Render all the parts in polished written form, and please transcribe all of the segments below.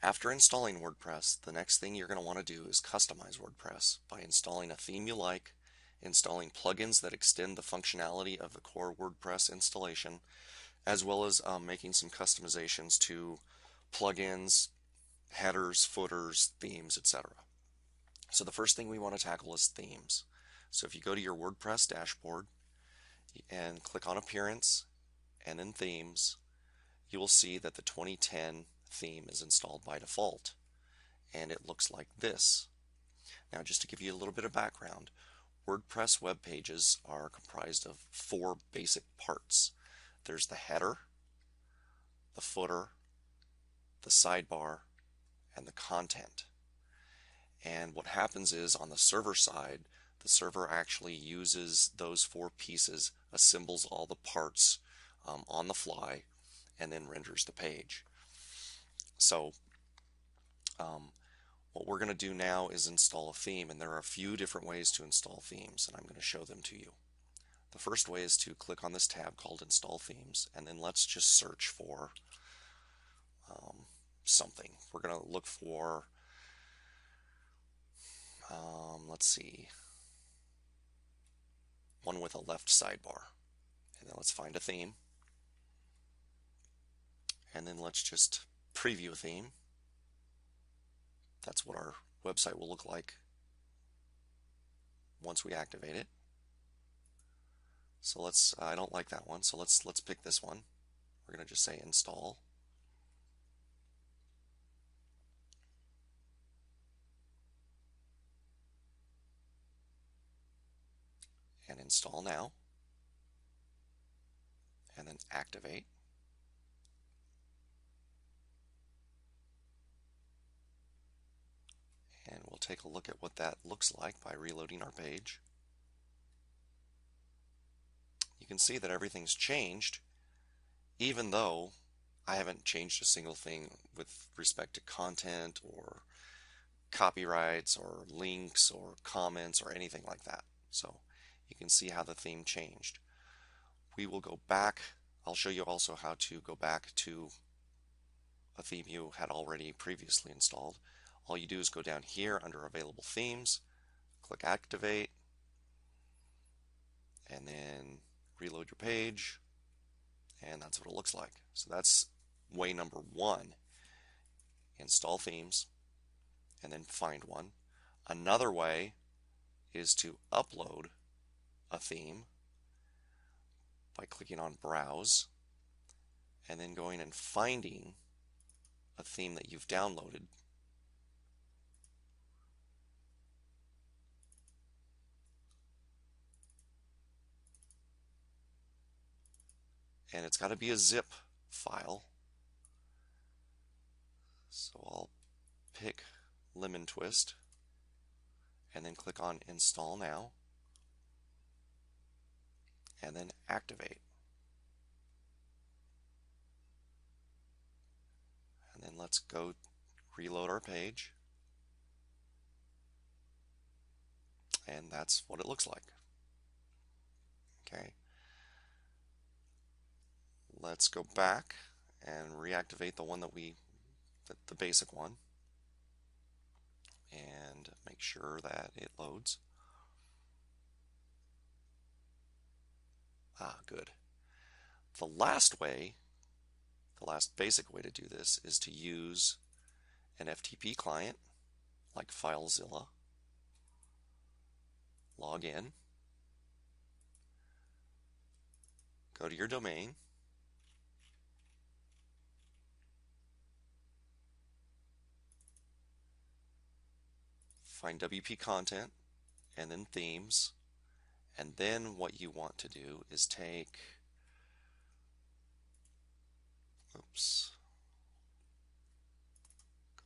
After installing WordPress, the next thing you're going to want to do is customize WordPress by installing a theme you like, installing plugins that extend the functionality of the core WordPress installation, as well as making some customizations to plugins, headers, footers, themes, etc. So the first thing we want to tackle is themes. So if you go to your WordPress dashboard and click on Appearance and then Themes, you will see that the 2010 theme is installed by default, and it looks like this. Now, just to give you a little bit of background, WordPress web pages are comprised of four basic parts. There's the header, the footer, the sidebar, and the content. And what happens is on the server side, the server actually uses those four pieces, assembles all the parts on the fly, and then renders the page. So what we're going to do now is install a theme, and there are a few different ways to install themes, and I'm going to show them to you. The first way is to click on this tab called Install Themes, and then let's just search for something. We're going to look for, let's see, one with a left sidebar. And then let's find a theme. And then let's just preview a theme. That's what our website will look like once we activate it. So I don't like that one, so let's pick this one. We're going to just say install. And install now. And then activate. And we'll take a look at what that looks like by reloading our page. You can see that everything's changed, even though I haven't changed a single thing with respect to content or copyrights or links or comments or anything like that. So you can see how the theme changed. We will go back. I'll show you also how to go back to a theme you had already previously installed. All you do is go down here under Available Themes, click Activate, and then reload your page, and that's what it looks like. So that's way number one. Install themes, and then find one. Another way is to upload a theme by clicking on Browse, and then going and finding a theme that you've downloaded. And it's got to be a zip file. So I'll pick Lemon Twist and then click on Install Now and then Activate. And then let's go reload our page. And that's what it looks like. Okay. Let's go back and reactivate the one that the basic one, and make sure that it loads. Good. The last basic way to do this is to use an FTP client like FileZilla. Log in, go to your domain, find WP content, and then themes. And then what you want to do is go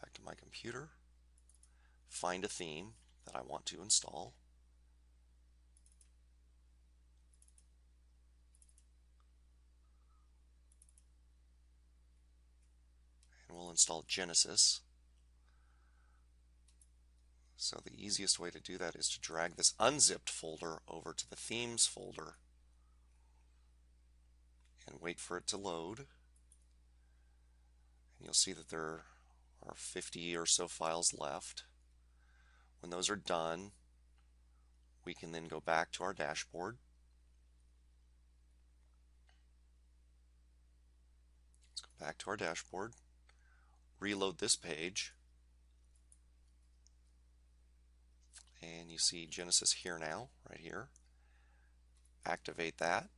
back to my computer, find a theme that I want to install. And we'll install Genesis. So the easiest way to do that is to drag this unzipped folder over to the themes folder and wait for it to load. And you'll see that there our 50 or so files left. When those are done, we can then go back to our dashboard. Let's go back to our dashboard, reload this page, and you see Genesis here now, right here. Activate that.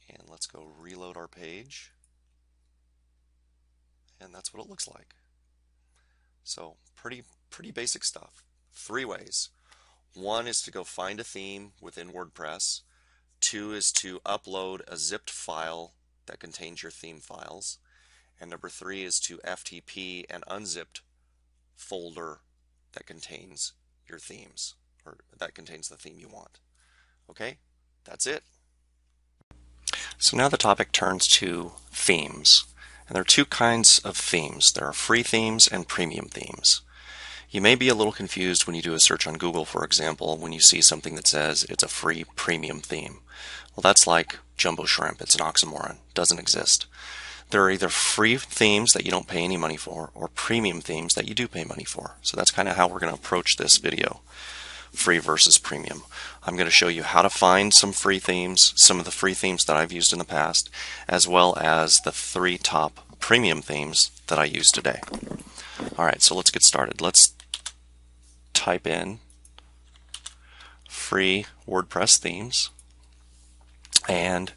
And let's go reload our page. And that's what it looks like. So pretty basic stuff. 3 ways. 1 is to go find a theme within WordPress. 2 is to upload a zipped file that contains your theme files. And number 3 is to FTP an unzipped folder that contains your themes, or that contains the theme you want. Okay, that's it. So now the topic turns to themes. And there are 2 kinds of themes. There are free themes and premium themes. You may be a little confused when you do a search on Google, for example, when you see something that says it's a free premium theme. Well, that's like jumbo shrimp. It's an oxymoron. It doesn't exist. There are either free themes that you don't pay any money for, or premium themes that you do pay money for. So that's kind of how we're going to approach this video. Free versus premium. I'm going to show you how to find some free themes, some of the free themes that I've used in the past, as well as the 3 top premium themes that I use today. Alright, so let's get started. Let's type in free WordPress themes, and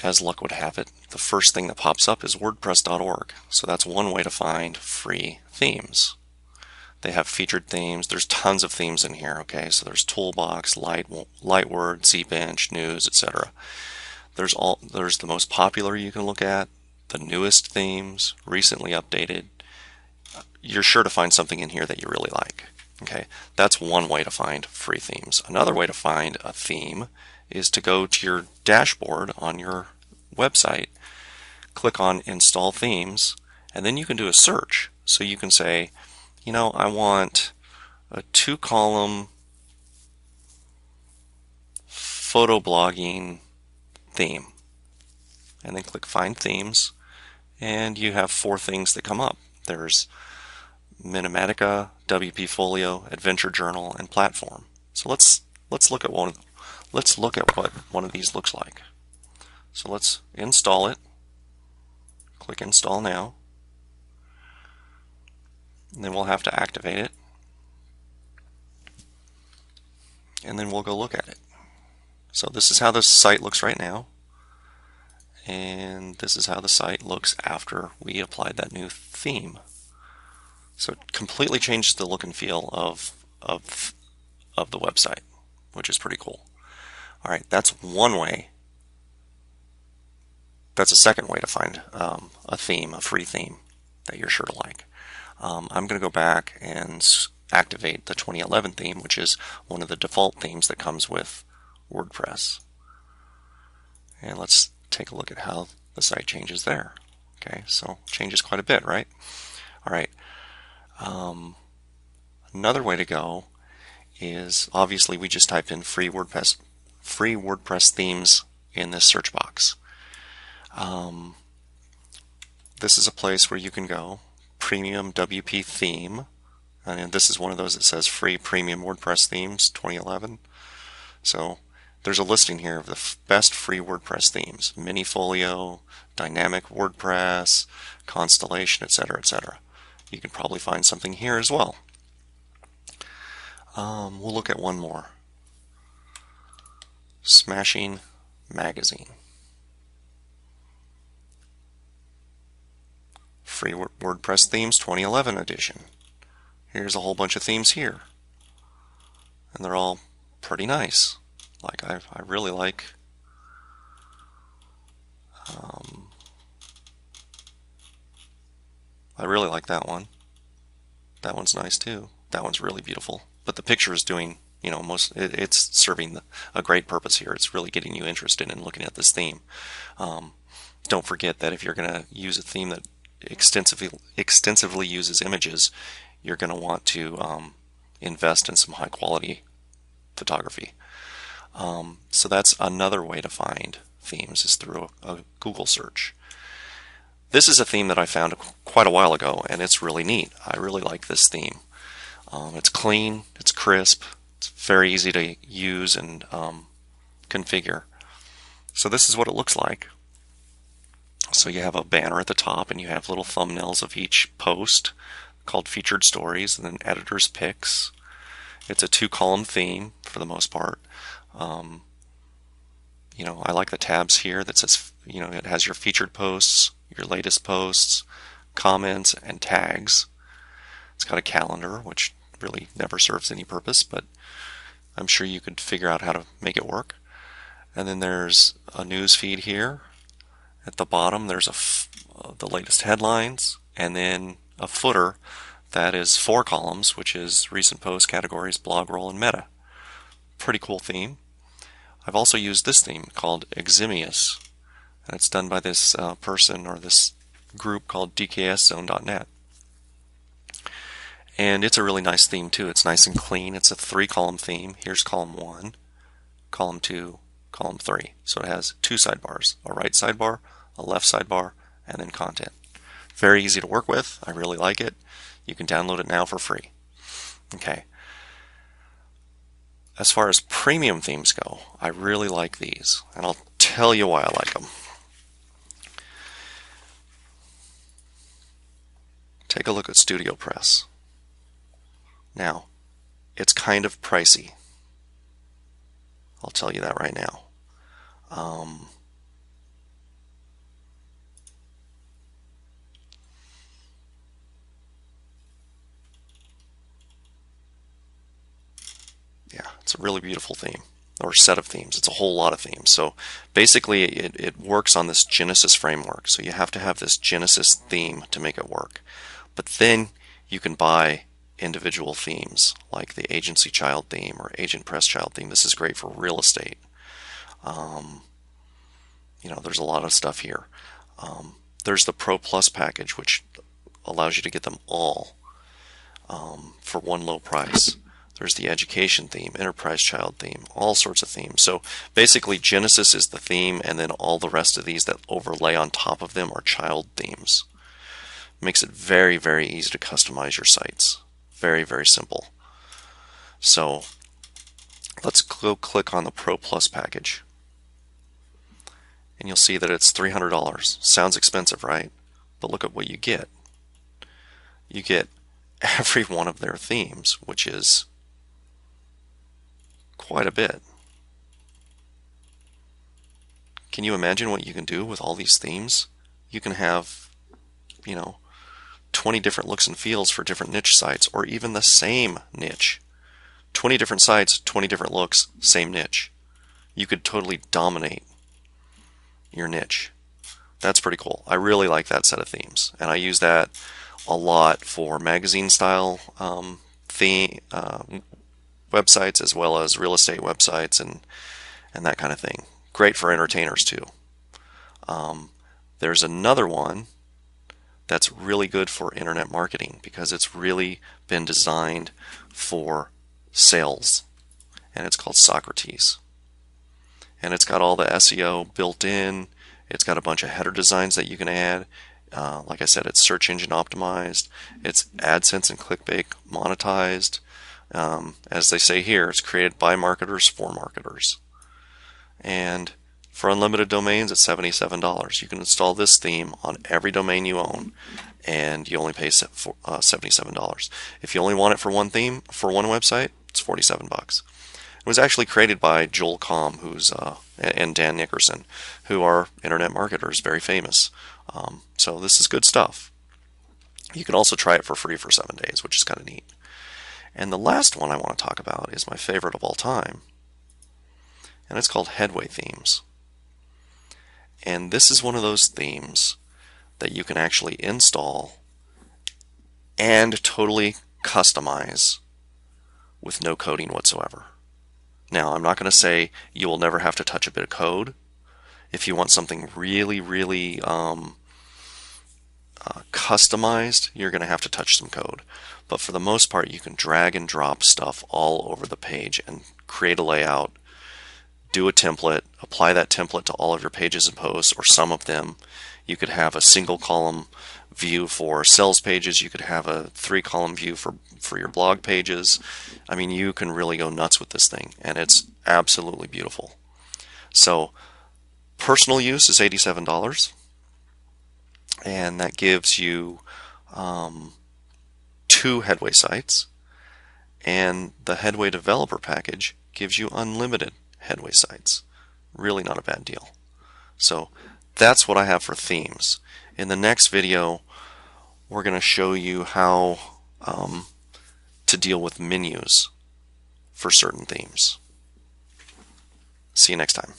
as luck would have it, the first thing that pops up is WordPress.org. So that's one way to find free themes. They have featured themes. There's tons of themes in here, okay? So there's Toolbox, Lightword, Cbench, News, etc. There's the most popular you can look at, the newest themes, recently updated. You're sure to find something in here that you really like. Okay, that's one way to find free themes. Another way to find a theme is to go to your dashboard on your website, click on Install Themes, and then you can do a search. So you can say, you know, I want a 2-column photo blogging theme, and then click Find Themes, and you have 4 things that come up. There's Minimatica, WP Folio, Adventure Journal, and Platform. So let's look at what one of these looks like. So let's install it. Click Install Now. And then we'll have to activate it. And then we'll go look at it. So this is how the site looks right now. And this is how the site looks after we applied that new theme. So it completely changes the look and feel of the website, which is pretty cool. All right, that's one way. That's a second way to find a theme, a free theme that you're sure to like. I'm going to go back and activate the 2011 theme, which is one of the default themes that comes with WordPress. And let's take a look at how the site changes there. Okay, so changes quite a bit, right? All right. Another way to go is, obviously we just typed in free WordPress themes in this search box. This is a place where you can go, Premium WP Theme, and this is one of those that says Free Premium WordPress Themes 2011. So there's a listing here of the best free WordPress themes: Minifolio, Dynamic WordPress, Constellation, etc., etc. You can probably find something here as well. We'll look at one more. Smashing Magazine. Free WordPress Themes 2011 edition. Here's a whole bunch of themes here. And they're all pretty nice. Like I really like that one. That one's nice too. That one's really beautiful. But the picture is doing, you know, it's serving a great purpose here. It's really getting you interested in looking at this theme. Don't forget that if you're going to use a theme that extensively uses images, you're going to want to invest in some high quality photography. So that's another way to find themes is through a Google search. This is a theme that I found quite a while ago, and it's really neat. I really like this theme. It's clean, it's crisp, it's very easy to use and configure. So this is what it looks like. So you have a banner at the top, and you have little thumbnails of each post called featured stories, and then editor's picks. It's a 2-column theme for the most part. I like the tabs here that says, it has your featured posts, your latest posts, comments, and tags. It's got a calendar, which really never serves any purpose, but I'm sure you could figure out how to make it work. And then there's a news feed here. At the bottom, there's the latest headlines, and then a footer that is 4 columns, which is recent posts, categories, blog roll, and meta. Pretty cool theme. I've also used this theme called Eximius, and it's done by this person or this group called dkszone.net. And it's a really nice theme too. It's nice and clean. It's a 3-column theme. Here's column 1, column 2, column 3. So it has 2 sidebars, a right sidebar, a left sidebar, and then content. Very easy to work with. I really like it. You can download it now for free. Okay. As far as premium themes go, I really like these, and I'll tell you why I like them. Take a look at StudioPress. Now, it's kind of pricey. I'll tell you that right now. Yeah, it's a really beautiful theme, or set of themes. It's a whole lot of themes. So basically it works on this Genesis framework. So you have to have this Genesis theme to make it work. But then you can buy individual themes like the Agency Child theme or Agent Press Child theme. This is great for real estate. There's a lot of stuff here. There's the Pro Plus package, which allows you to get them all for one low price. There's the Education theme, Enterprise Child theme, all sorts of themes. So basically Genesis is the theme, and then all the rest of these that overlay on top of them are child themes. Makes it very, very easy to customize your sites. Very, very simple. So let's go click on the Pro Plus package. And you'll see that it's $300. Sounds expensive, right? But look at what you get. You get every one of their themes, which is quite a bit. Can you imagine what you can do with all these themes? You can have, 20 different looks and feels for different niche sites, or even the same niche. 20 different sites, 20 different looks, same niche. You could totally dominate your niche. That's pretty cool. I really like that set of themes, and I use that a lot for magazine style websites, as well as real estate websites and that kind of thing. Great for entertainers too. There's another one that's really good for internet marketing because it's really been designed for sales, and it's called Socrates. And it's got all the SEO built in. It's got a bunch of header designs that you can add. Like I said, it's search engine optimized. It's AdSense and ClickBait monetized. As they say here, it's created by marketers for marketers. And for unlimited domains, it's $77. You can install this theme on every domain you own, and you only pay $77. If you only want it for one theme, for one website, it's $47. It was actually created by Joel Comm, and Dan Nickerson, who are internet marketers, very famous. So this is good stuff. You can also try it for free for 7 days, which is kind of neat. And the last one I want to talk about is my favorite of all time, and it's called Headway Themes. And this is one of those themes that you can actually install and totally customize with no coding whatsoever. Now, I'm not going to say you will never have to touch a bit of code. If you want something really, really customized, you're going to have to touch some code. But for the most part, you can drag and drop stuff all over the page and create a layout, do a template, apply that template to all of your pages and posts, or some of them. You could have a single column view for sales pages. You could have a 3-column view for your blog pages. I mean, you can really go nuts with this thing, and it's absolutely beautiful. So personal use is $87, and that gives you 2 Headway sites, and the Headway Developer Package gives you unlimited Headway sites. Really not a bad deal. So that's what I have for themes. In the next video, we're going to show you how to deal with menus for certain themes. See you next time.